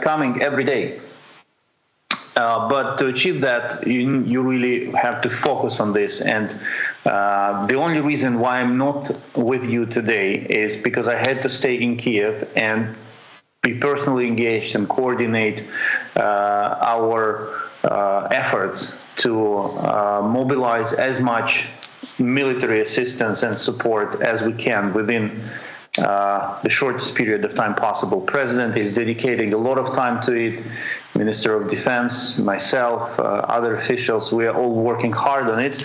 coming every day. But to achieve that, you really have to focus on this. And the only reason why I'm not with you today is because I had to stay in Kiev and be personally engaged and coordinate our efforts to mobilize as much military assistance and support as we can within the shortest period of time possible. President is dedicating a lot of time to it. Minister of Defense, myself, other officials, we are all working hard on it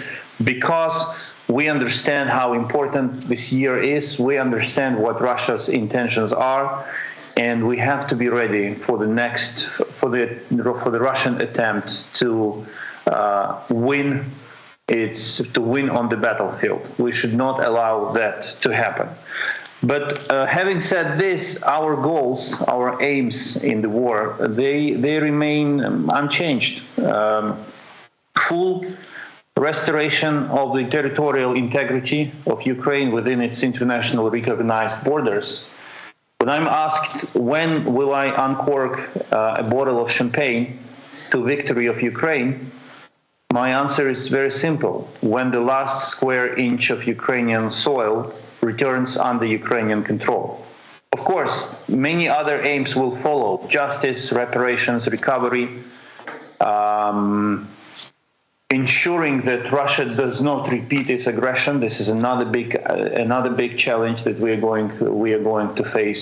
because we understand how important this year is. We understand what Russia's intentions are, and we have to be ready for the next, for the Russian attempt to win on the battlefield. We should not allow that to happen. But having said this, our goals, our aims in the war, they remain unchanged. Full restoration of the territorial integrity of Ukraine within its internationally recognized borders. When I'm asked when will I uncork a bottle of champagne to victory of Ukraine, my answer is very simple. When the last square inch of Ukrainian soil returns under Ukrainian control. Of course, many other aims will follow: justice, reparations, recovery, ensuring that Russia does not repeat its aggression. This is another big challenge that we are going to face.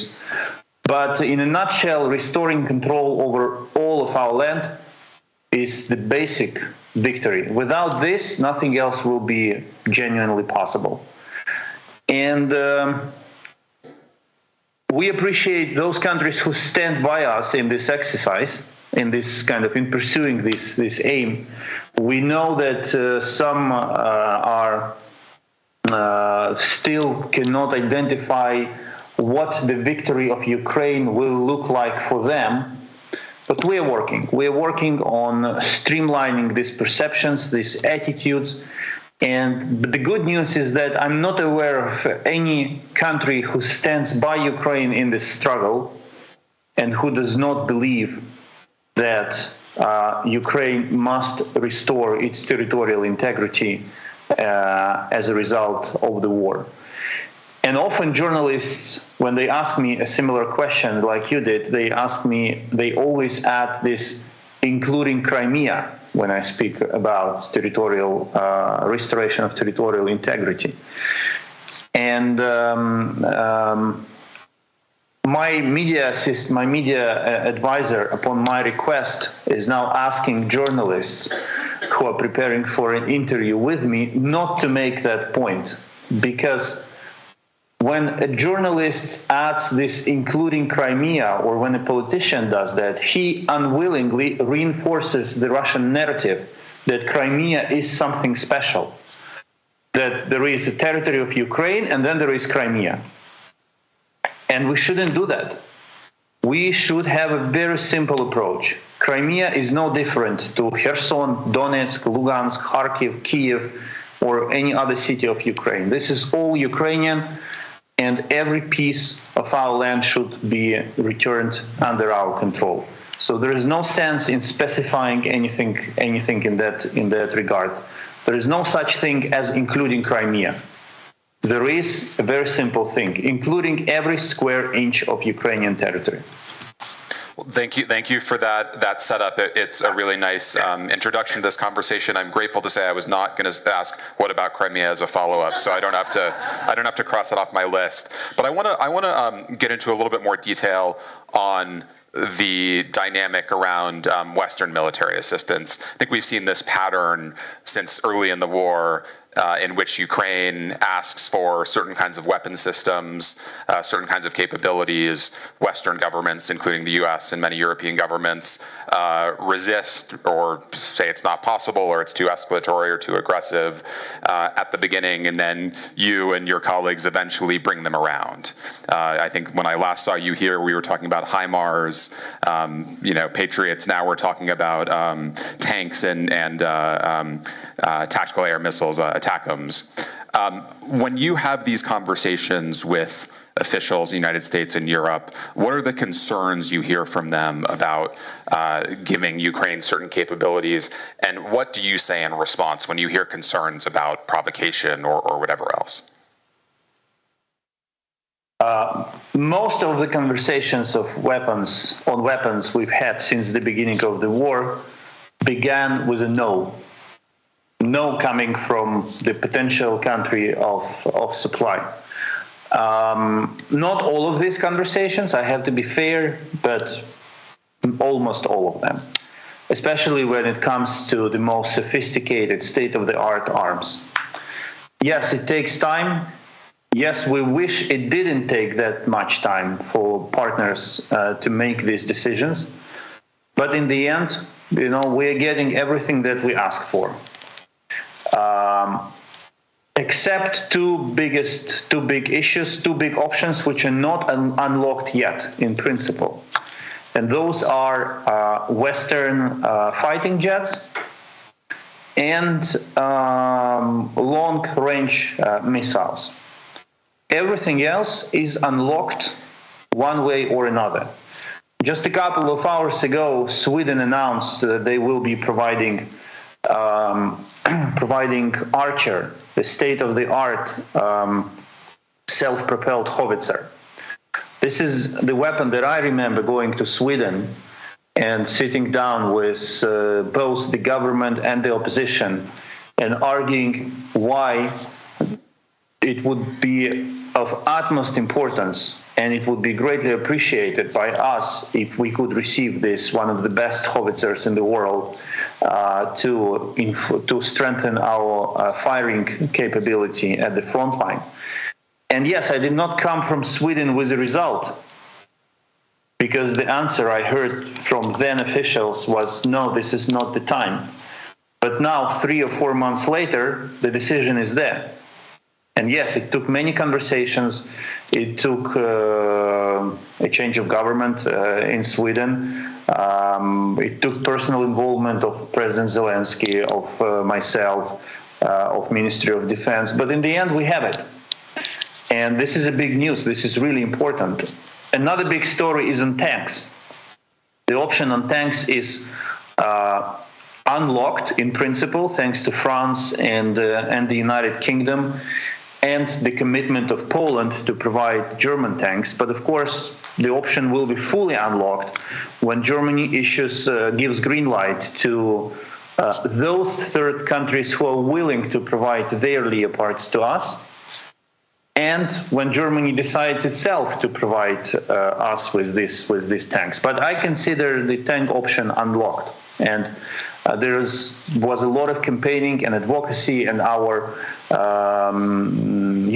But in a nutshell, restoring control over all of our land is the basic victory. Without this, nothing else will be genuinely possible. And we appreciate those countries who stand by us in this exercise, in pursuing this aim. We know that some are still cannot identify what the victory of Ukraine will look like for them. But we are working. We are working on streamlining these perceptions, these attitudes. But the good news is that I'm not aware of any country who stands by Ukraine in this struggle and who does not believe that Ukraine must restore its territorial integrity as a result of the war. And often journalists, when they ask me a similar question like you did, they always add this, including Crimea, when I speak about territorial restoration of territorial integrity. And my media advisor, upon my request, is now asking journalists who are preparing for an interview with me not to make that point, because when a journalist adds this, including Crimea, or when a politician does that, he unwillingly reinforces the Russian narrative that Crimea is something special, that there is a territory of Ukraine and then there is Crimea. And we shouldn't do that. We should have a very simple approach. Crimea is no different to Kherson, Donetsk, Lugansk, Kharkiv, Kiev, or any other city of Ukraine. This is all Ukrainian, and every piece of our land should be returned under our control. So there is no sense in specifying anything in that regard. There is no such thing as including Crimea. There is a very simple thing, including every square inch of Ukrainian territory. Well, thank you for that setup. It's a really nice introduction to this conversation. I'm grateful to say I was not going to ask what about Crimea as a follow-up, so I don't have to cross it off my list. But I want to get into a little bit more detail on the dynamic around Western military assistance. I think we've seen this pattern since early in the war, in which Ukraine asks for certain kinds of weapon systems, certain kinds of capabilities. Western governments, including the US and many European governments, resist or say it's not possible or it's too escalatory or too aggressive at the beginning, and then you and your colleagues eventually bring them around. I think when I last saw you here, we were talking about HIMARS, Patriots. Now we're talking about tanks and tactical air missiles, ATACMS. When you have these conversations with officials in the United States and Europe, what are the concerns you hear from them about giving Ukraine certain capabilities, and what do you say in response when you hear concerns about provocation or whatever else? Most of the conversations on weapons we've had since the beginning of the war began with a no. No coming from the potential country of supply. Not all of these conversations, I have to be fair, but almost all of them, especially when it comes to the most sophisticated state-of-the-art arms. Yes, it takes time. Yes, we wish it didn't take that much time for partners to make these decisions. But in the end, we're getting everything that we ask for. Except two big issues, two big options, which are not unlocked yet in principle. And those are Western fighting jets and long-range missiles. Everything else is unlocked one way or another. Just a couple of hours ago, Sweden announced that they will be providing Archer, the state-of-the-art self-propelled howitzer. This is the weapon that I remember going to Sweden and sitting down with both the government and the opposition and arguing why it would be of utmost importance and it would be greatly appreciated by us if we could receive this, one of the best howitzers in the world, to strengthen our firing capability at the front line. And yes, I did not come from Sweden with a result, because the answer I heard from then officials was, no, this is not the time. But now, 3 or 4 months later, the decision is there. And yes, it took many conversations. It took a change of government in Sweden. It took personal involvement of President Zelensky, of myself, of Ministry of Defense. But in the end, we have it. And this is a big news. This is really important. Another big story is on tanks. The option on tanks is unlocked in principle, thanks to France and the United Kingdom, and the commitment of Poland to provide German tanks. But of course, the option will be fully unlocked when Germany gives green light to those third countries who are willing to provide their Leopards to us, and when Germany decides itself to provide us with these tanks. But I consider the tank option unlocked, and there was a lot of campaigning and advocacy, and our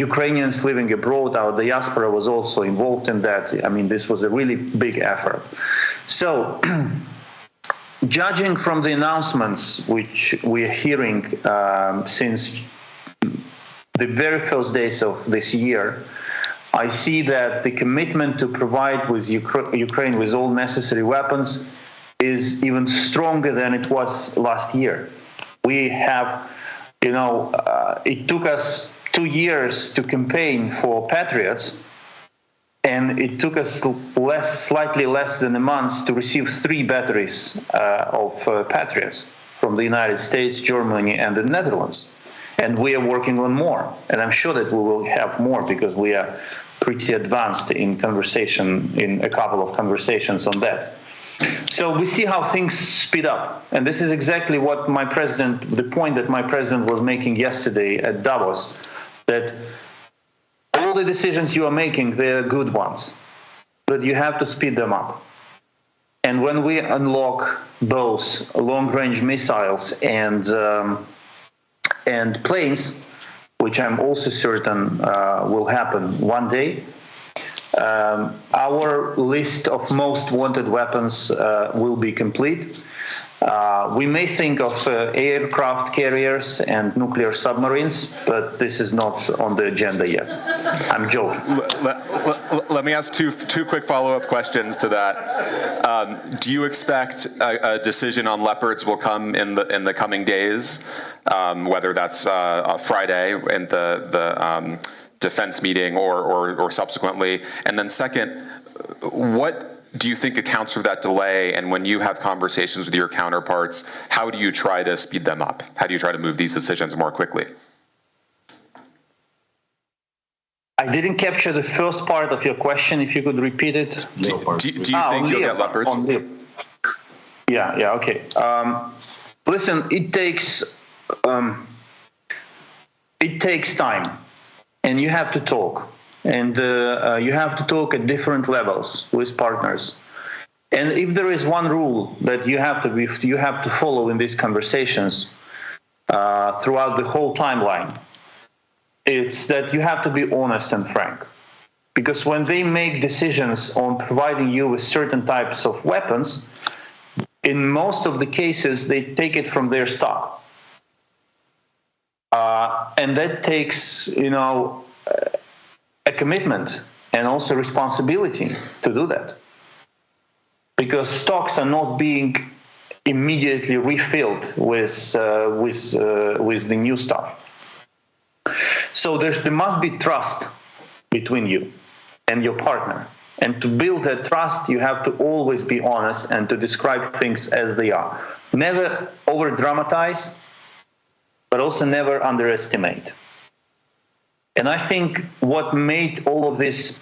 Ukrainians living abroad, our diaspora was also involved in that. I mean, this was a really big effort. So, judging from the announcements which we're hearing since the very first days of this year, I see that the commitment to provide with Ukraine with all necessary weapons is even stronger than it was last year. We have, it took us 2 years to campaign for Patriots, and it took us slightly less than a month to receive 3 batteries of Patriots from the United States, Germany, and the Netherlands. And we are working on more. And I'm sure that we will have more, because we are pretty advanced in a couple of conversations on that. So we see how things speed up. And this is exactly what the point that my president was making yesterday at Davos, that all the decisions you are making, they're good ones, but you have to speed them up. And when we unlock both long-range missiles and planes, which I'm also certain will happen one day, our list of most wanted weapons will be complete. We may think of aircraft carriers and nuclear submarines, but this is not on the agenda yet. I'm joking. Let me ask two quick follow-up questions to that. Do you expect a decision on Leopards will come in the coming days, whether that's Friday in the defense meeting or subsequently? And then second, what do you think accounts for that delay? And when you have conversations with your counterparts, how do you try to speed them up? How do you try to move these decisions more quickly? I didn't capture the first part of your question. If you could repeat it. Do you think you'll get Leopards? Yeah, okay. Listen, it takes time, and you have to talk. And you have to talk at different levels with partners. And if there is one rule that you have to follow in these conversations throughout the whole timeline, it's that you have to be honest and frank. Because when they make decisions on providing you with certain types of weapons, in most of the cases they take it from their stock, and that takes a commitment and also responsibility to do that, because stocks are not being immediately refilled with the new stuff. So there must be trust between you and your partner, and to build that trust, you have to always be honest and to describe things as they are. Never over dramatize, but also never underestimate. And I think what made all of these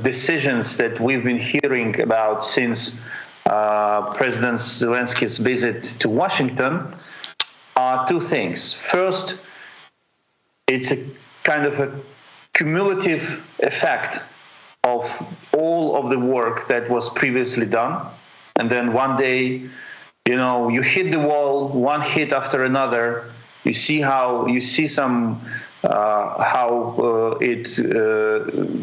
decisions that we've been hearing about since President Zelensky's visit to Washington are two things. First, it's a kind of a cumulative effect of all of the work that was previously done. And then one day, you hit the wall, one hit after another. You see how it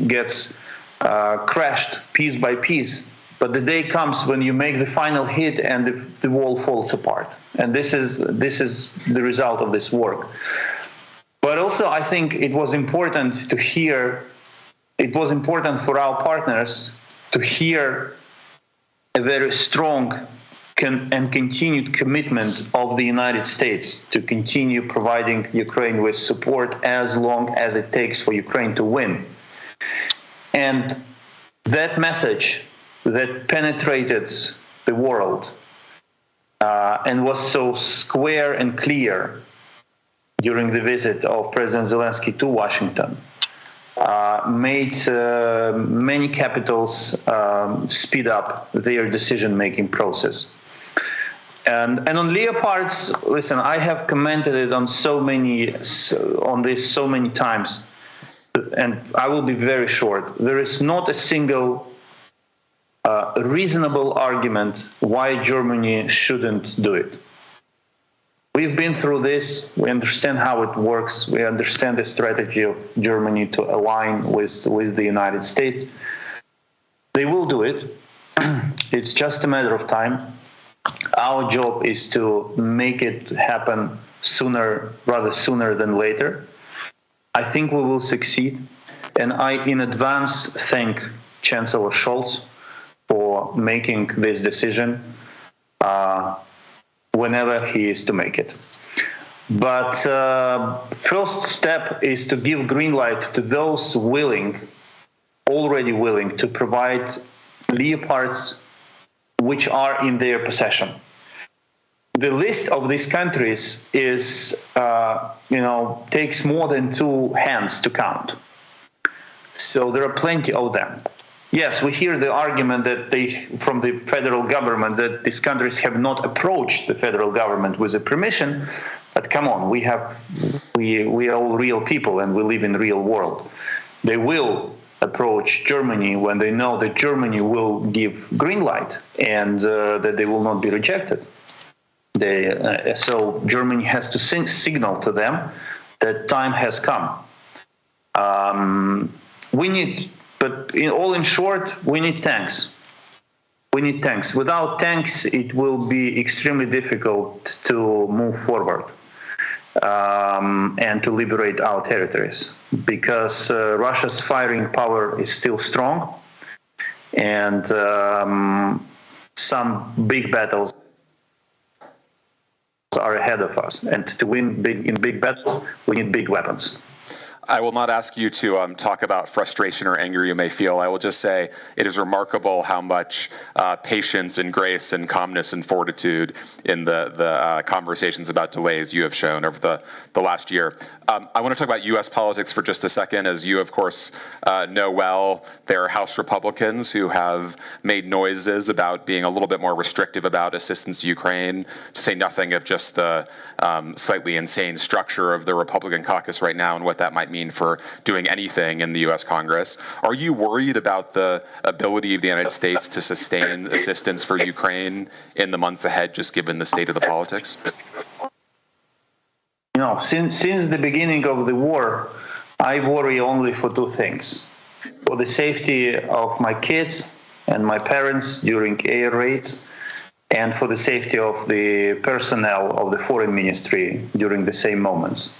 gets crashed piece by piece. But the day comes when you make the final hit and the wall falls apart. And this is the result of this work. But also, I think it was important to hear, it was important for our partners to hear a very strong and continued commitment of the United States to continue providing Ukraine with support as long as it takes for Ukraine to win. And that message that penetrated the world and was so square and clear during the visit of President Zelensky to Washington made many capitals speed up their decision-making process. And on Leopards, listen, I have commented it on this so many times, and I will be very short. There is not a single reasonable argument why Germany shouldn't do it. We've been through this. We understand how it works. We understand the strategy of Germany to align with the United States. They will do it. It's just a matter of time. Our job is to make it happen rather sooner than later. I think we will succeed. And I, in advance, thank Chancellor Scholz for making this decision whenever he is to make it. But first step is to give green light to those already willing to provide Leopards which are in their possession. The list of these countries is, takes more than two hands to count. So there are plenty of them. Yes, we hear the argument that from the federal government that these countries have not approached the federal government with a permission. But come on, we are all real people and we live in the real world. They will approach Germany when they know that Germany will give green light and that they will not be rejected. So Germany has to signal to them that time has come. We need, but in short, we need tanks. We need tanks. Without tanks, it will be extremely difficult to move forward and to liberate our territories, because Russia's firing power is still strong, and some big battles are ahead of us. And to win in big battles, we need big weapons. I will not ask you to talk about frustration or anger you may feel. I will just say it is remarkable how much patience and grace and calmness and fortitude in the conversations about delays you have shown over the last year. I want to talk about U.S. politics for just a second. As you, of course, know well, there are House Republicans who have made noises about being a little bit more restrictive about assistance to Ukraine, to say nothing of just the slightly insane structure of the Republican caucus right now and what that might mean for doing anything in the U.S. Congress. Are you worried about the ability of the United States to sustain assistance for Ukraine in the months ahead, just given the state of the politics? No, since the beginning of the war, I worry only for two things: for the safety of my kids and my parents during air raids, and for the safety of the personnel of the foreign ministry during the same moments.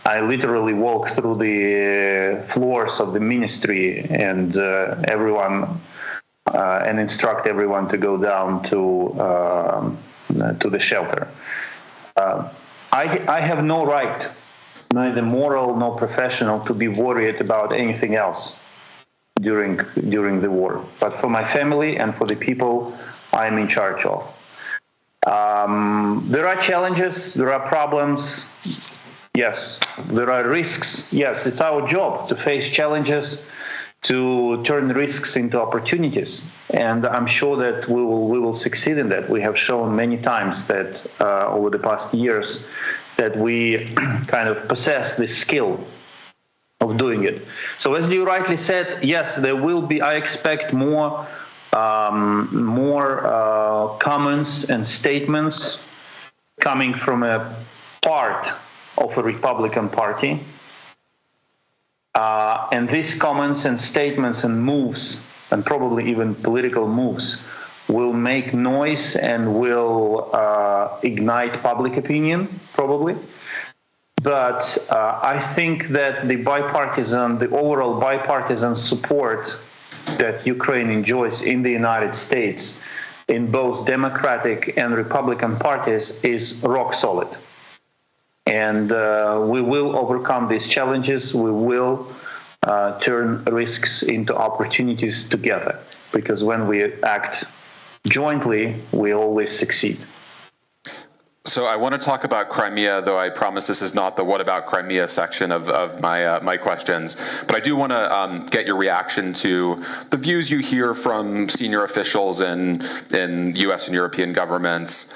I literally walk through the floors of the ministry and and instruct everyone to go down to the shelter. I have no right, neither moral nor professional, to be worried about anything else during the war. But for my family and for the people I'm in charge of, there are challenges, there are problems. Yes, there are risks. Yes, it's our job to face challenges, to turn risks into opportunities, and I'm sure that we will succeed in that. We have shown many times that over the past years that we kind of possess this skill of doing it. So, as you rightly said, yes, there will be. I expect more comments and statements coming from a part of a Republican Party. And these comments and statements and moves, and probably even political moves, will make noise and will ignite public opinion, probably. But I think that the overall bipartisan support that Ukraine enjoys in the United States, in both Democratic and Republican parties, is rock solid. And we will overcome these challenges. We will turn risks into opportunities together, because when we act jointly, we always succeed. So I want to talk about Crimea, though I promise this is not the "What about Crimea" section of my questions. But I do want to get your reaction to the views you hear from senior officials in U.S. and European governments.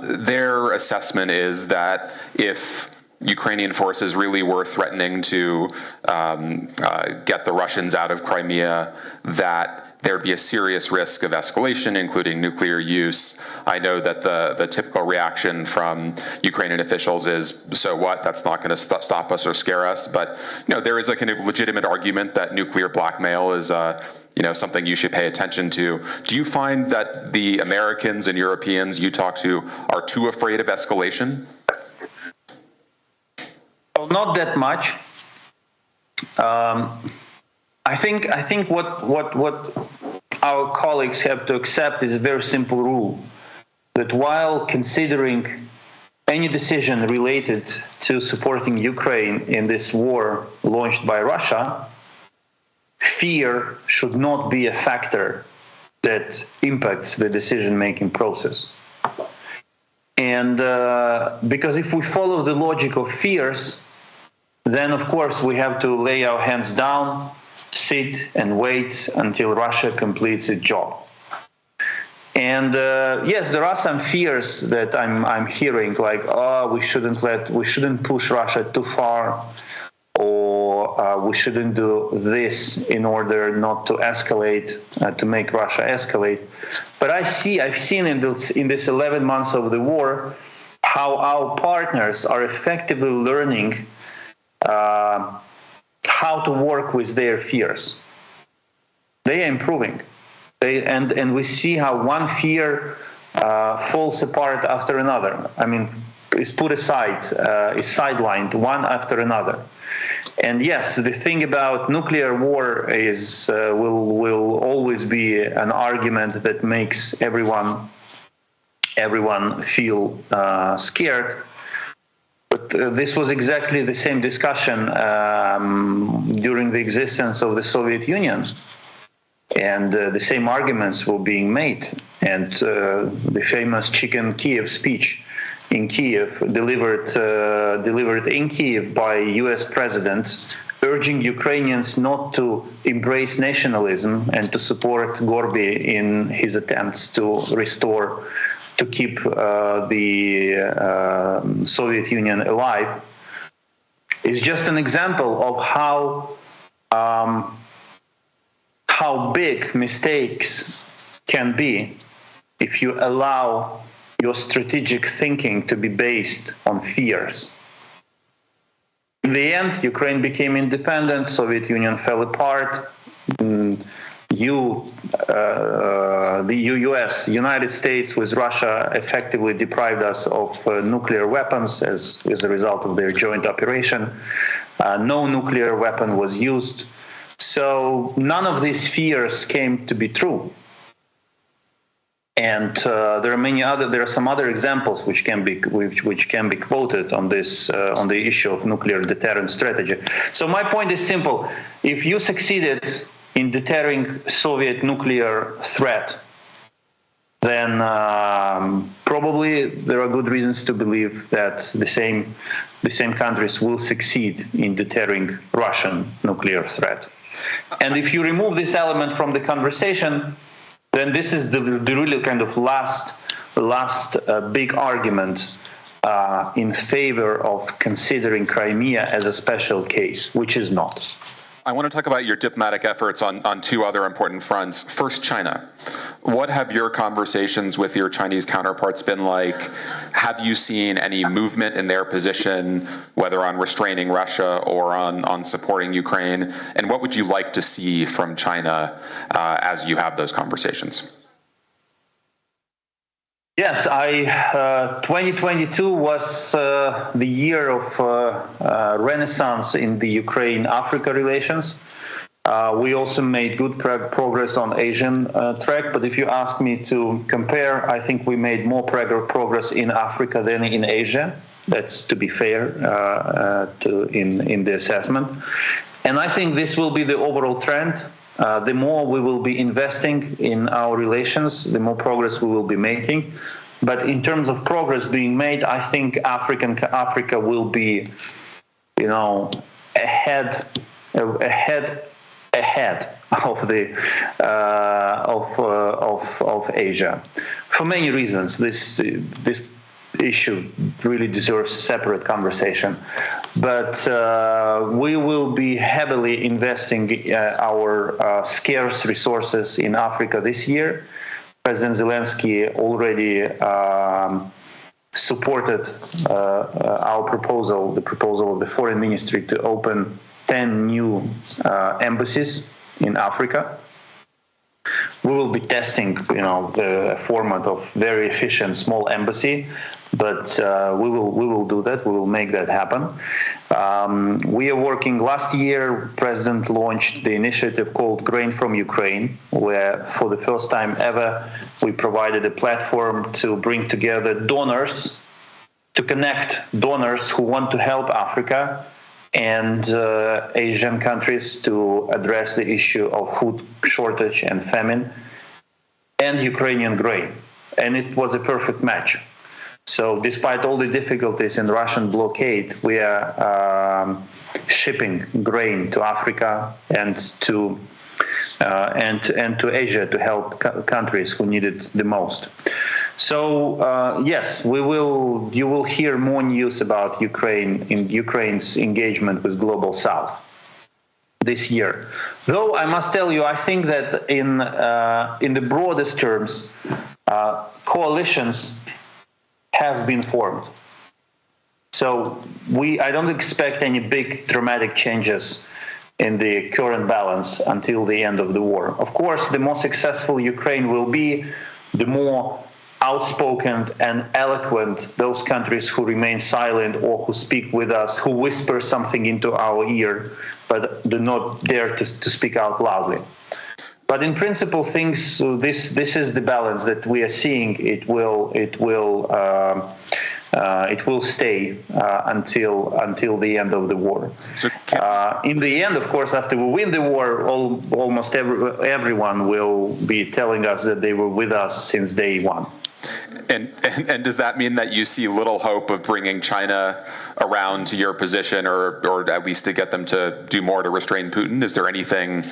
Their assessment is that if Ukrainian forces really were threatening to get the Russians out of Crimea, that there'd be a serious risk of escalation, including nuclear use. I know that the typical reaction from Ukrainian officials is, so what, that's not going to stop us or scare us. But there is a kind of legitimate argument that nuclear blackmail is something you should pay attention to. Do you find that the Americans and Europeans you talk to are too afraid of escalation? Well, not that much. I think what our colleagues have to accept is a very simple rule, that while considering any decision related to supporting Ukraine in this war launched by Russia, fear should not be a factor that impacts the decision-making process. And because if we follow the logic of fears, then of course we have to lay our hands down, sit and wait until Russia completes its job. And yes, there are some fears that I'm hearing, like, we shouldn't push Russia too far, or we shouldn't do this in order not to escalate, to make Russia escalate. But I've seen in this 11 months of the war how our partners are effectively learning how to work with their fears. They are improving. And we see how one fear falls apart after another. I mean, is put aside, is sidelined one after another. And yes, the thing about nuclear war is will always be an argument that makes everyone feel scared. But this was exactly the same discussion during the existence of the Soviet Union. And the same arguments were being made. And the famous Chicken Kiev speech in Kiev, delivered in Kiev by U.S. President, urging Ukrainians not to embrace nationalism and to support Gorby in his attempts to keep the Soviet Union alive, is just an example of how big mistakes can be if you allow your strategic thinking to be based on fears. In the end, Ukraine became independent, Soviet Union fell apart. The US, United States with Russia effectively deprived us of nuclear weapons as a result of their joint operation. No nuclear weapon was used. So none of these fears came to be true. And there are some other examples which can be quoted on this on the issue of nuclear deterrent strategy. So my point is simple: if you succeeded in deterring Soviet nuclear threat, then probably there are good reasons to believe that the same countries will succeed in deterring Russian nuclear threat. And if you remove this element from the conversation, then this is the really kind of last big argument in favor of considering Crimea as a special case, which is not. I want to talk about your diplomatic efforts on two other important fronts. First, China. What have your conversations with your Chinese counterparts been like? Have you seen any movement in their position, whether on restraining Russia or on supporting Ukraine? And what would you like to see from China as you have those conversations? Yes, 2022 was the year of renaissance in the Ukraine-Africa relations. We also made good progress on Asian track, but if you ask me to compare, I think we made more progress in Africa than in Asia. That's to be fair in the assessment. And I think this will be the overall trend. The more we will be investing in our relations, the more progress we will be making. But in terms of progress being made, I think Africa will be, ahead of Asia, for many reasons. This issue really deserves a separate conversation. But we will be heavily investing our scarce resources in Africa this year. President Zelensky already supported our proposal, the proposal of the Foreign Ministry, to open 10 new embassies in Africa. We will be testing, the format of very efficient small embassy, but we will do that. We will make that happen. We are working. Last year, President launched the initiative called Grain from Ukraine, where for the first time ever, we provided a platform to bring together donors, to connect donors who want to help Africa and Asian countries to address the issue of food shortage and famine and Ukrainian grain. And it was a perfect match. So despite all the difficulties in the Russian blockade, we are shipping grain to Africa and to Asia to help countries who need it the most. So yes, you will hear more news about Ukraine's engagement with Global South this year. Though I must tell you, I think that in the broadest terms, coalitions have been formed. So I don't expect any big dramatic changes in the current balance until the end of the war. Of course, the more successful Ukraine will be, the more outspoken and eloquent those countries who remain silent or who speak with us, who whisper something into our ear, but do not dare to speak out loudly. But in principle, things. This is the balance that we are seeing. It will stay until the end of the war. So in the end, of course, after we win the war, almost everyone will be telling us that they were with us since day one. And does that mean that you see little hope of bringing China around to your position, or at least to get them to do more to restrain Putin? Is there anything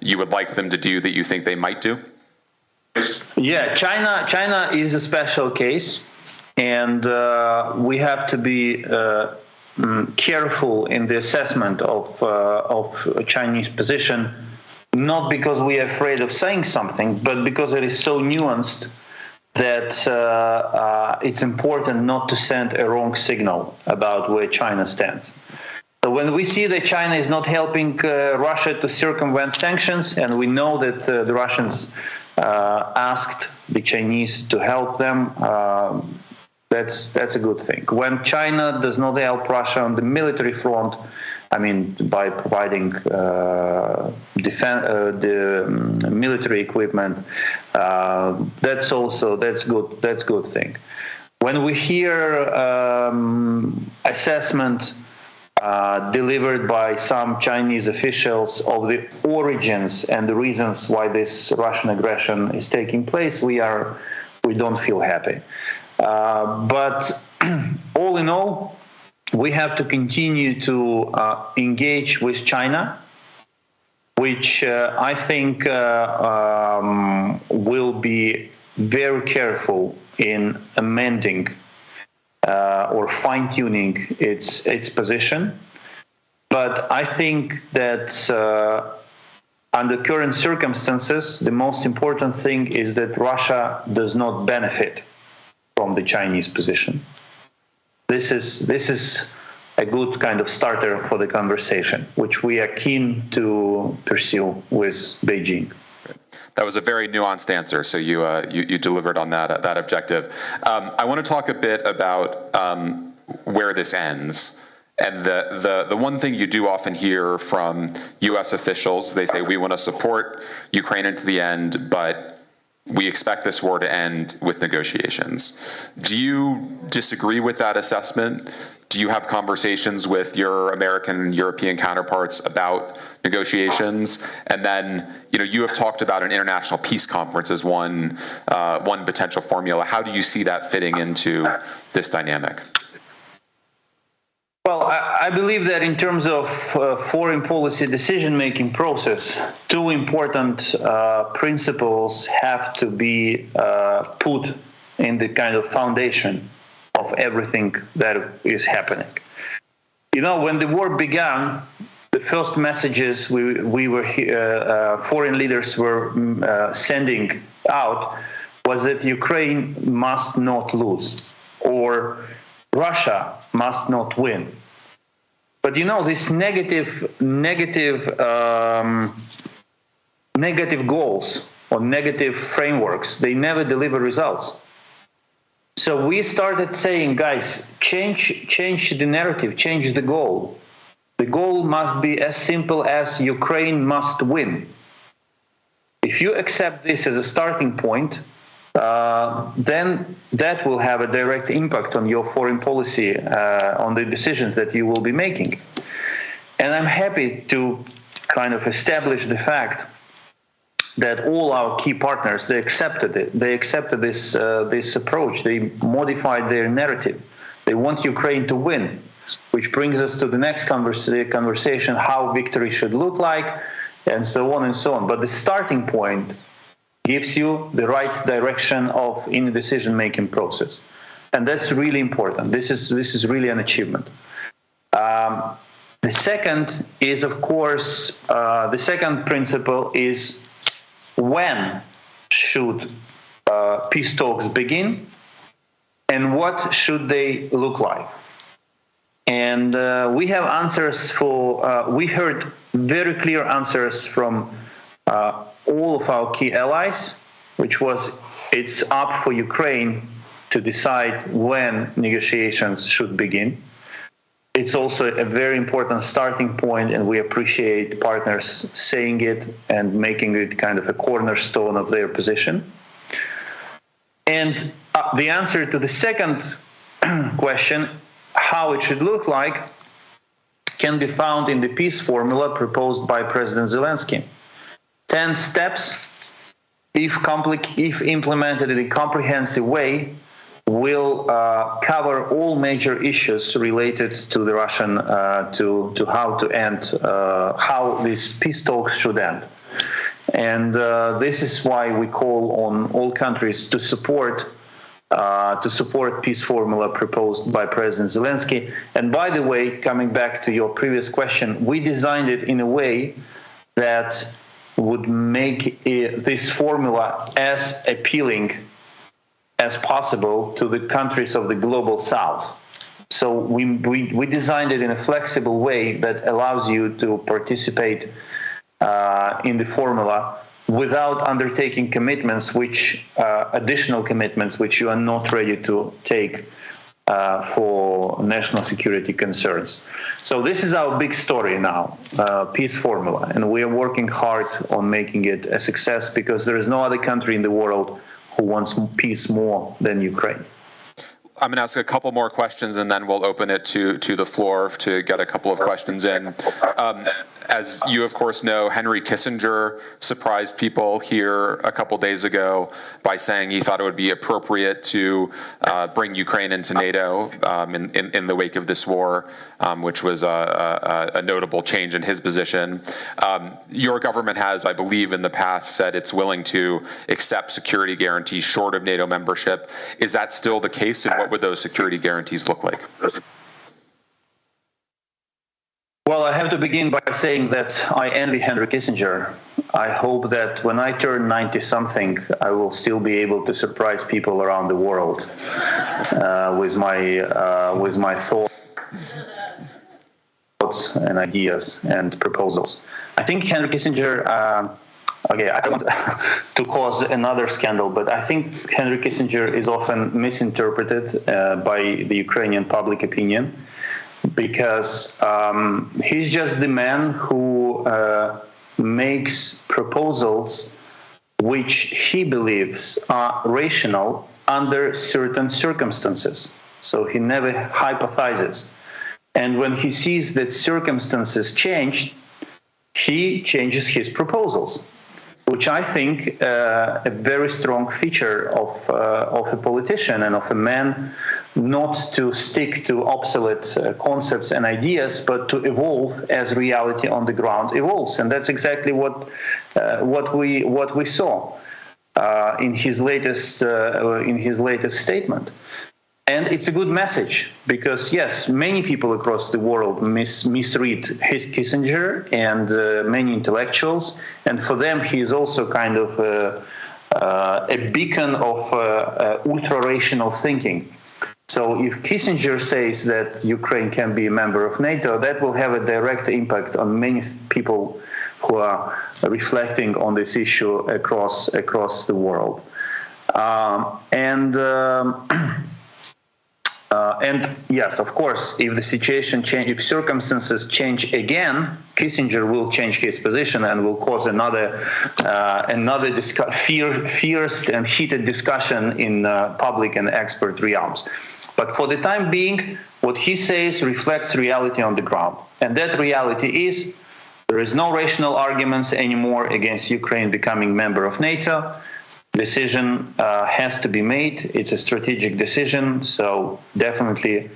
you would like them to do that you think they might do? Yeah, China is a special case, and we have to be careful in the assessment of a Chinese position, not because we are afraid of saying something, but because it is so nuanced that it's important not to send a wrong signal about where China stands. So when we see that China is not helping Russia to circumvent sanctions, and we know that the Russians asked the Chinese to help them, that's a good thing. When China does not help Russia on the military front, I mean, by providing the military equipment, that's good. That's good thing. When we hear assessment delivered by some Chinese officials of the origins and the reasons why this Russian aggression is taking place, we don't feel happy. But all in all, we have to continue to engage with China, which I think will be very careful in amending or fine-tuning its position. But I think that under current circumstances, the most important thing is that Russia does not benefit from the Chinese position. This is a good kind of starter for the conversation, which we are keen to pursue with Beijing. That was a very nuanced answer, so you delivered on that objective. I want to talk a bit about where this ends. And the one thing you do often hear from U.S. officials, they say, we want to support Ukraine into the end, but we expect this war to end with negotiations. Do you disagree with that assessment? Do you have conversations with your American and European counterparts about negotiations? And then, you have talked about an international peace conference as one potential formula. How do you see that fitting into this dynamic? Well, I believe that in terms of foreign policy decision-making process, two important principles have to be put in the kind of foundation of everything that is happening. When the war began, the first messages foreign leaders were sending out was that Ukraine must not lose, or Russia must not win. But these negative goals or negative frameworks, they never deliver results. So we started saying, guys, change the narrative, change the goal. The goal must be as simple as Ukraine must win. If you accept this as a starting point, then that will have a direct impact on your foreign policy, on the decisions that you will be making. And I'm happy to kind of establish the fact that all our key partners, they accepted it. They accepted this approach. They modified their narrative. They want Ukraine to win, which brings us to the next conversation, how victory should look like, and so on and so on. But the starting point gives you the right direction in the decision-making process, and that's really important. This is really an achievement. The second is, of course, the second principle is when should peace talks begin, and what should they look like? And we have answers we heard very clear answers from all of our key allies, which was it's up for Ukraine to decide when negotiations should begin. It's also a very important starting point, and we appreciate partners saying it and making it kind of a cornerstone of their position. And the answer to the second question, how it should look like, can be found in the peace formula proposed by President Zelensky. 10 steps, if implemented in a comprehensive way, will cover all major issues related to the Russian, to how to end, how these peace talks should end. And this is why we call on all countries to support peace formula proposed by President Zelensky. And by the way, coming back to your previous question, we designed it in a way that would make this formula as appealing as possible to the countries of the global south. So we designed it in a flexible way that allows you to participate in the formula without undertaking commitments, additional commitments, which you are not ready to take for national security concerns. So this is our big story now, peace formula, and we are working hard on making it a success because there is no other country in the world who wants peace more than Ukraine. I'm going to ask a couple more questions, and then we'll open it to the floor to get a couple of questions in. As you, of course, know, Henry Kissinger surprised people here a couple days ago by saying he thought it would be appropriate to bring Ukraine into NATO in the wake of this war, which was a notable change in his position. Your government has, I believe, in the past said it's willing to accept security guarantees short of NATO membership. Is that still the case, and what would those security guarantees look like? Well, I have to begin by saying that I envy Henry Kissinger. I hope that when I turn 90-something, I will still be able to surprise people around the world with my thoughts and ideas and proposals. I think Henry Kissinger. I don't want to cause another scandal, but I think Henry Kissinger is often misinterpreted by the Ukrainian public opinion, because he's just the man who makes proposals which he believes are rational under certain circumstances. So he never hypothesizes. And when he sees that circumstances change, he changes his proposals, which I think a very strong feature of a politician and of a man, not to stick to obsolete concepts and ideas, but to evolve as reality on the ground evolves. And that's exactly what we saw in his latest statement. And it's a good message because, yes, many people across the world misread Kissinger and many intellectuals, and for them he is also kind of a beacon of ultra-rational thinking. So if Kissinger says that Ukraine can be a member of NATO, that will have a direct impact on many people who are reflecting on this issue across the world. And yes, of course, if the situation change, if circumstances change again, Kissinger will change his position and will cause another fierce and heated discussion in public and expert realms. But for the time being, what he says reflects reality on the ground, and that reality is there is no rational arguments anymore against Ukraine becoming member of NATO. Decision has to be made. It's a strategic decision, so definitely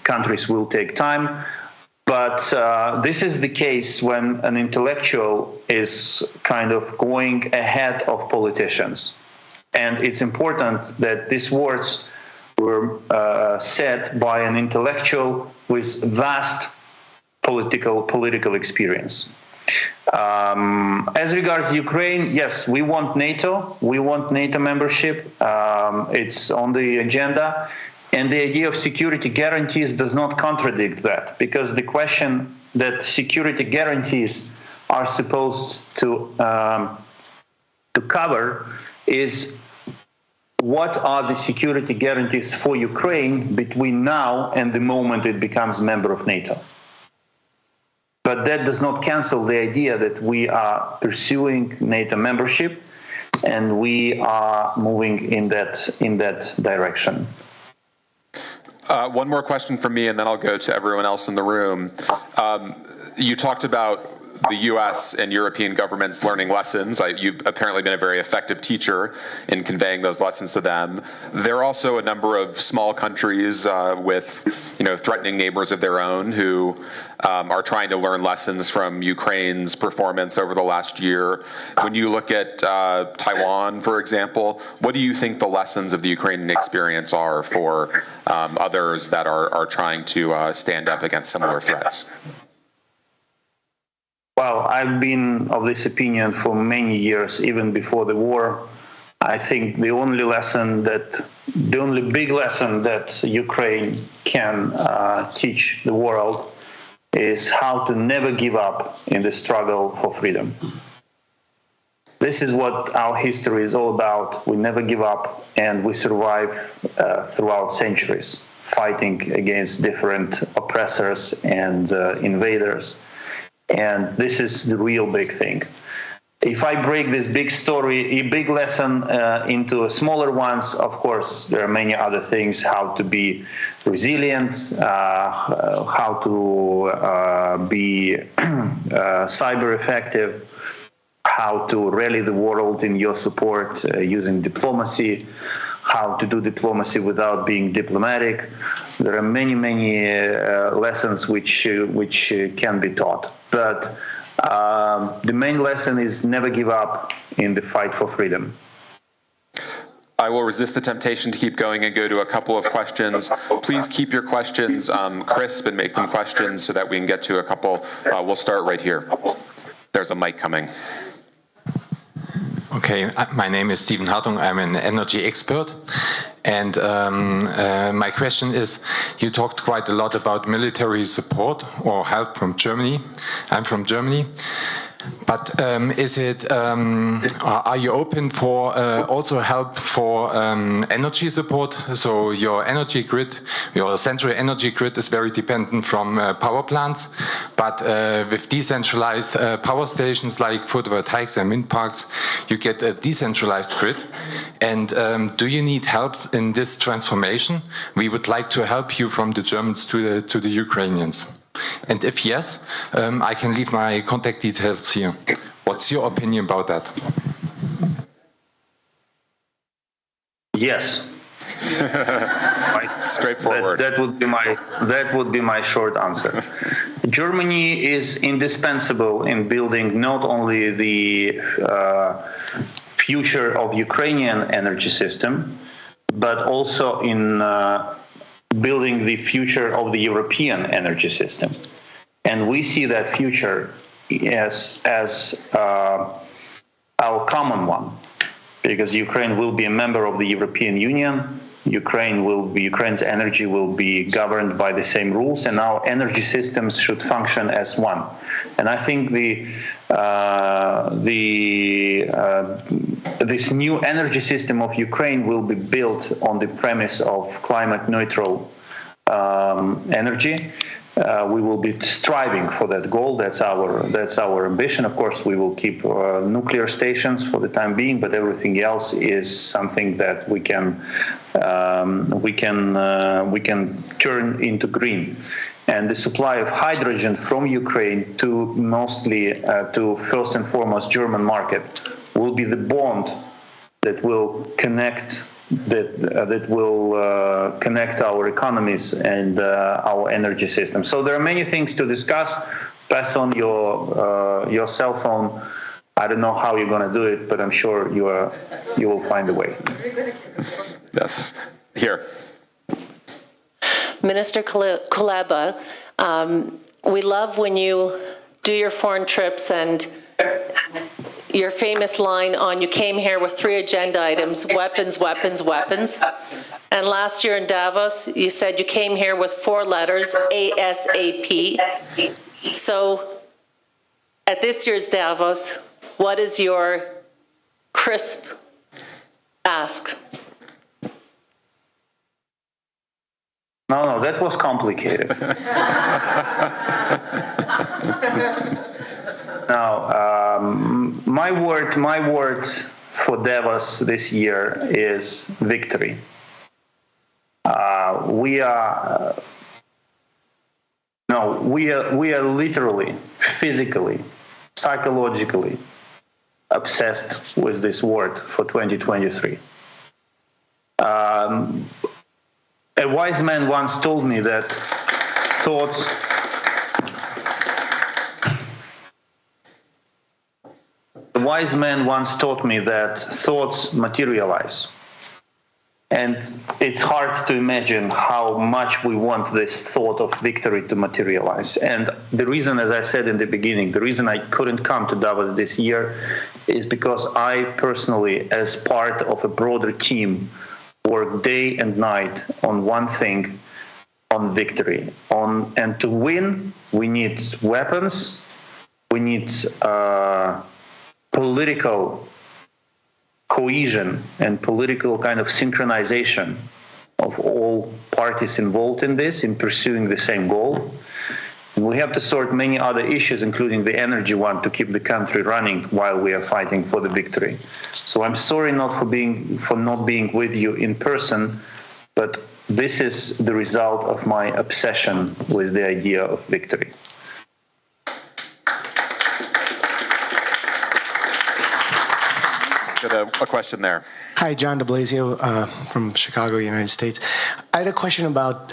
countries will take time. But this is the case when an intellectual is kind of going ahead of politicians. And it's important that these words were said by an intellectual with vast political experience. As regards Ukraine, yes, we want NATO. We want NATO membership. It's on the agenda. And the idea of security guarantees does not contradict that, because the question that security guarantees are supposed to cover is what are the security guarantees for Ukraine between now and the moment it becomes a member of NATO. But that does not cancel the idea that we are pursuing NATO membership and we are moving in that direction. One more question from me, and then I'll go to everyone else in the room. You talked about the U.S. and European governments learning lessons. You've apparently been a very effective teacher in conveying those lessons to them. There are also a number of small countries with, threatening neighbors of their own who are trying to learn lessons from Ukraine's performance over the last year. When you look at Taiwan, for example, what do you think the lessons of the Ukrainian experience are for others that are trying to stand up against similar threats? Well, I've been of this opinion for many years, even before the war. I think the only big lesson that Ukraine can teach the world is how to never give up in the struggle for freedom. This is what our history is all about. We never give up, and we survive throughout centuries, fighting against different oppressors and invaders. And this is the real big thing. If I break this big story, a big lesson into smaller ones, of course, there are many other things: how to be resilient, how to be cyber effective, how to rally the world in your support using diplomacy, how to do diplomacy without being diplomatic. There are many lessons which can be taught. But the main lesson is never give up in the fight for freedom. I will resist the temptation to keep going and go to a couple of questions. Please keep your questions crisp and make them questions so that we can get to a couple. We'll start right here. There's a mic coming. Okay, my name is Stephen Hartung. I'm an energy expert. And my question is, you talked quite a lot about military support or help from Germany. I'm from Germany. But are you open for also help for energy support? So your energy grid, your central energy grid is very dependent from power plants, but with decentralized power stations like photovoltaics and wind parks, you get a decentralized grid. And do you need help in this transformation? We would like to help you from the Germans to the Ukrainians. And if yes, I can leave my contact details here. What's your opinion about that? Yes. Straightforward. That would be my short answer. Germany is indispensable in building not only the future of Ukrainian energy system, but also in building the future of the European energy system. And we see that future as our common one, because Ukraine will be a member of the European Union. Ukraine's energy will be governed by the same rules, and our energy systems should function as one. And I think this new energy system of Ukraine will be built on the premise of climate neutral energy. We will be striving for that goal. That's our ambition. Of course, we will keep nuclear stations for the time being, but everything else is something that we can turn into green. And the supply of hydrogen from Ukraine to first and foremost German market will be the bond that will connect our economies and our energy system. So there are many things to discuss. Pass on your cell phone. I don't know how you're going to do it, but I'm sure you will find a way. Yes. Here. Minister Kuleba, we love when you do your foreign trips and your famous line on you came here with 3 agenda items, weapons, weapons, weapons. And last year in Davos, you said you came here with 4 letters, ASAP. So at this year's Davos, what is your crisp ask? No, that was complicated. Now, my word for Davos this year is victory. We are literally, physically, psychologically obsessed with this word for 2023. A wise man once told me that thoughts materialize. And it's hard to imagine how much we want this thought of victory to materialize. And the reason, as I said in the beginning, the reason I couldn't come to Davos this year is because I personally, as part of a broader team, work day and night on one thing, on victory. And to win, we need weapons, we need political cohesion and political kind of synchronization of all parties involved in this, in pursuing the same goal. And we have to sort many other issues, including the energy one, to keep the country running while we are fighting for the victory. So I'm sorry for not being with you in person, but this is the result of my obsession with the idea of victory. Got a question there. Hi, John de Blasio from Chicago, United States. I had a question about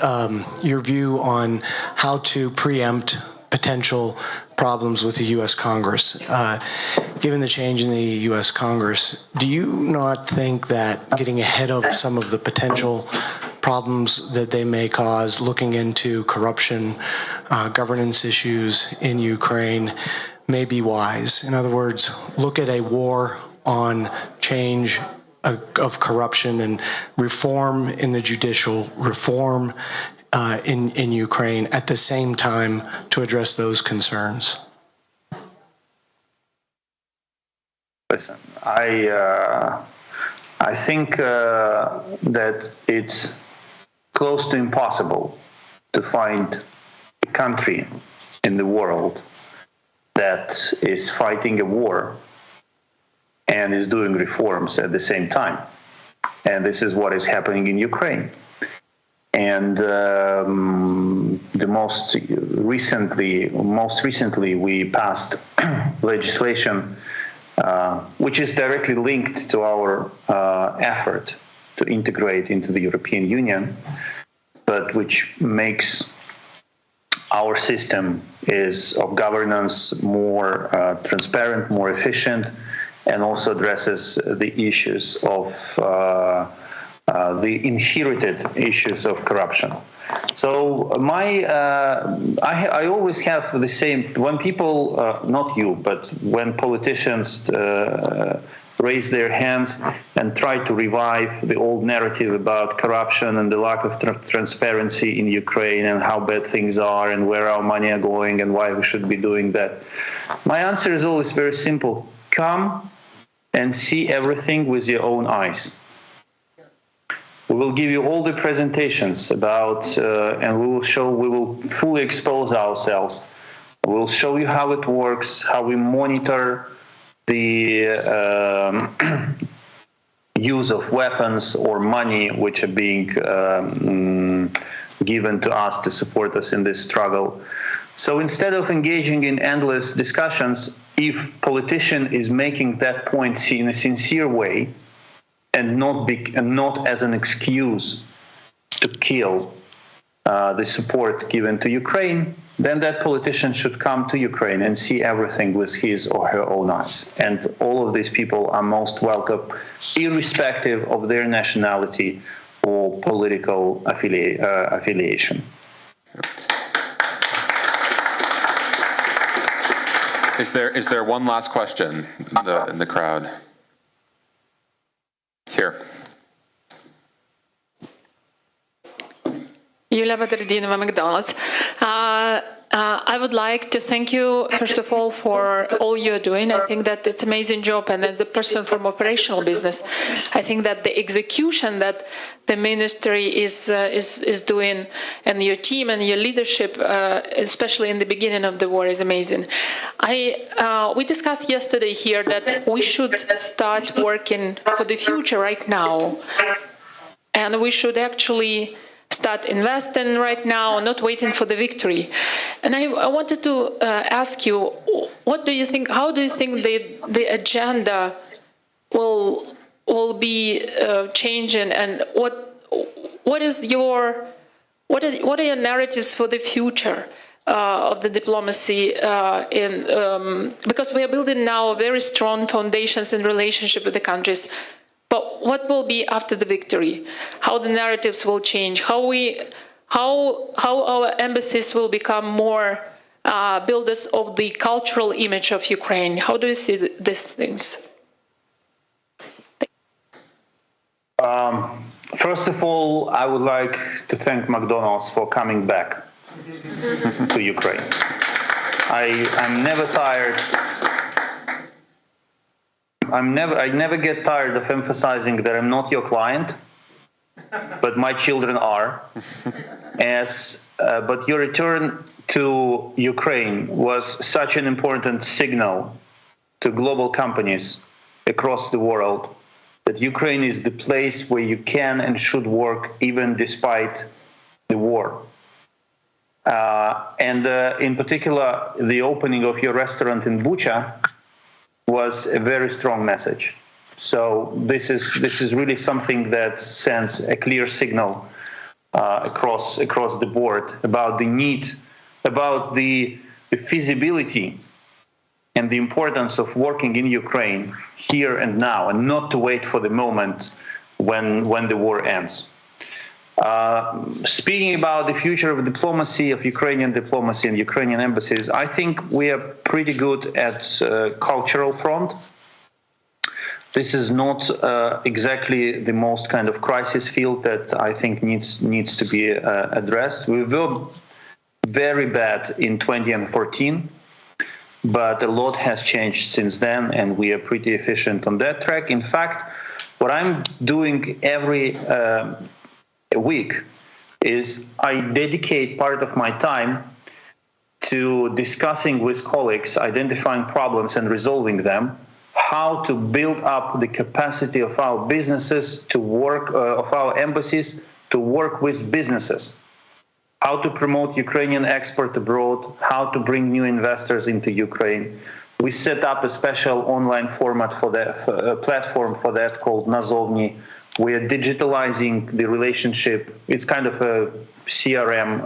your view on how to preempt potential problems with the U.S. Congress. Given the change in the U.S. Congress, do you not think that getting ahead of some of the potential problems that they may cause, looking into corruption, governance issues in Ukraine, may be wise? In other words, look at a war on change of corruption and reform in the judicial, reform in Ukraine at the same time to address those concerns? Listen, I think that it's close to impossible to find a country in the world that is fighting a war and is doing reforms at the same time. And this is what is happening in Ukraine. And most recently, we passed legislation which is directly linked to our effort to integrate into the European Union, but which makes our system of governance more transparent, more efficient, and also addresses the issues of the inherited issues of corruption. So I always have the same, when people, not you, but when politicians raise their hands and try to revive the old narrative about corruption and the lack of transparency in Ukraine and how bad things are and where our money are going and why we should be doing that, my answer is always very simple. Come and see everything with your own eyes. We will give you all the presentations about, and we will fully expose ourselves. We will show you how it works, how we monitor the use of weapons or money which are being given to us to support us in this struggle. So instead of engaging in endless discussions, if politician is making that point in a sincere way and not as an excuse to kill the support given to Ukraine, then that politician should come to Ukraine and see everything with his or her own eyes. And all of these people are most welcome, irrespective of their nationality or political affiliation. Is there one last question in the crowd? Here. Yulia Badrudinova, McDonald's. I would like to thank you, first of all, for all you're doing. I think that it's an amazing job, and as a person from operational business, I think that the execution that the ministry is doing, and your team and your leadership, especially in the beginning of the war, is amazing. We discussed yesterday here that we should start working for the future right now, and we should actually start investing right now, not waiting for the victory. And I wanted to ask you, what do you think? How do you think the agenda will be changing, and what are your narratives for the future of the diplomacy? Because we are building now very strong foundations in relationship with the countries. But what will be after the victory? How the narratives will change? How our embassies will become more builders of the cultural image of Ukraine? How do you see these things? First of all, I would like to thank McDonald's for coming back to Ukraine. I'm never tired. I never get tired of emphasizing that I'm not your client, but my children are. But your return to Ukraine was such an important signal to global companies across the world that Ukraine is the place where you can and should work even despite the war. And in particular, the opening of your restaurant in Bucha was a very strong message. So this is really something that sends a clear signal across the board about the need, about the feasibility and the importance of working in Ukraine here and now, and not to wait for the moment when the war ends. Speaking about the future of diplomacy, of Ukrainian diplomacy and Ukrainian embassies, I think we are pretty good at cultural front. This is not exactly the most kind of crisis field that I think needs to be addressed. We were very bad in 2014, but a lot has changed since then, and we are pretty efficient on that track. In fact, what I'm doing every week is I dedicate part of my time to discussing with colleagues, identifying problems and resolving them, how to build up the capacity of our businesses to work, of our embassies to work with businesses, how to promote Ukrainian export abroad, how to bring new investors into Ukraine. We set up a special online format for that, platform for that called Nazovny. We are digitalizing the relationship. It's kind of a CRM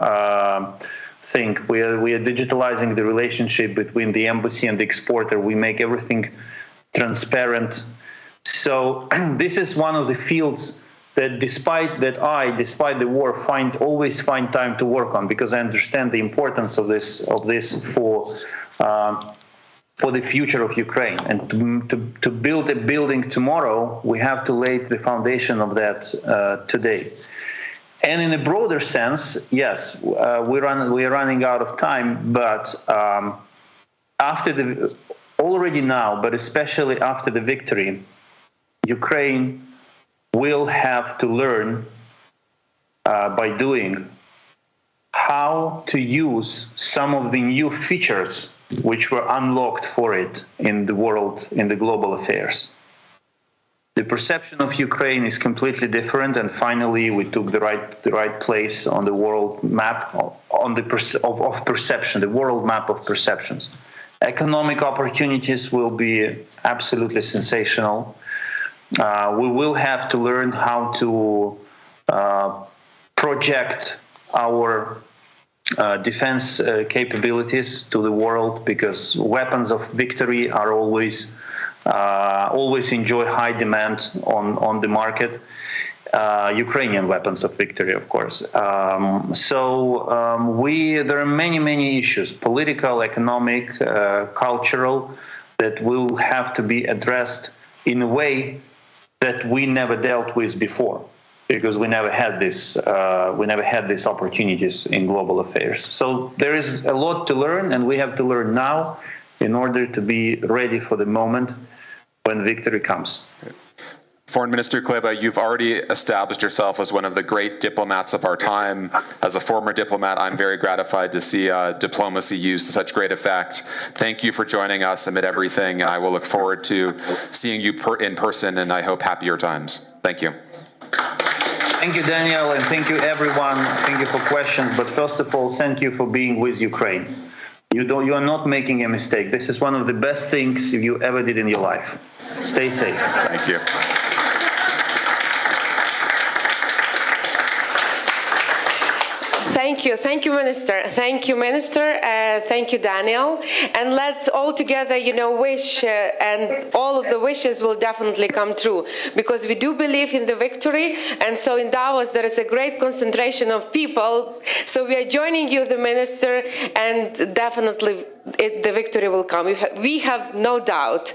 thing. We are digitalizing the relationship between the embassy and the exporter. We make everything transparent. So this is one of the fields that despite the war, always find time to work on, because I understand the importance of this for the future of Ukraine. And to build a building tomorrow, we have to lay the foundation of that today. And in a broader sense, yes, we are running out of time, but already now, but especially after the victory, Ukraine will have to learn by doing how to use some of the new features which were unlocked for it in the world, in the global affairs. The perception of Ukraine is completely different, and finally we took the right place on the world map on the perception, the world map of perceptions. Economic opportunities will be absolutely sensational. We will have to learn how to project our defense capabilities to the world, because weapons of victory are always enjoy high demand on the market. Ukrainian weapons of victory, of course. There are many issues, political, economic, cultural, that will have to be addressed in a way that we never dealt with before, because we never had these opportunities in global affairs. So there is a lot to learn, and we have to learn now in order to be ready for the moment when victory comes. Foreign Minister Kuleba, you've already established yourself as one of the great diplomats of our time. As a former diplomat, I'm very gratified to see diplomacy used to such great effect. Thank you for joining us amid everything, and I will look forward to seeing you in person, and I hope happier times. Thank you. Thank you, Daniel, and thank you, everyone. Thank you for questions, but first of all, thank you for being with Ukraine. You are not making a mistake. This is one of the best things you ever did in your life. Stay safe. Thank you. Thank you, Minister. Thank you, Minister. Thank you, Daniel. And let's all together, wish, and all of the wishes will definitely come true, because we do believe in the victory. And so in Davos, there is a great concentration of people. So we are joining you, the Minister, and definitely the victory will come. We have no doubt.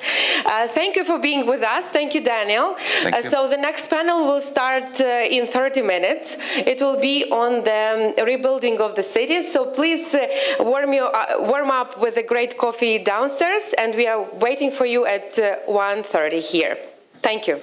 Thank you for being with us. Thank you, Daniel. So the next panel will start in 30 minutes. It will be on the rebuilding of the city. So please warm up with a great coffee downstairs, and we are waiting for you at 1:30 here. Thank you.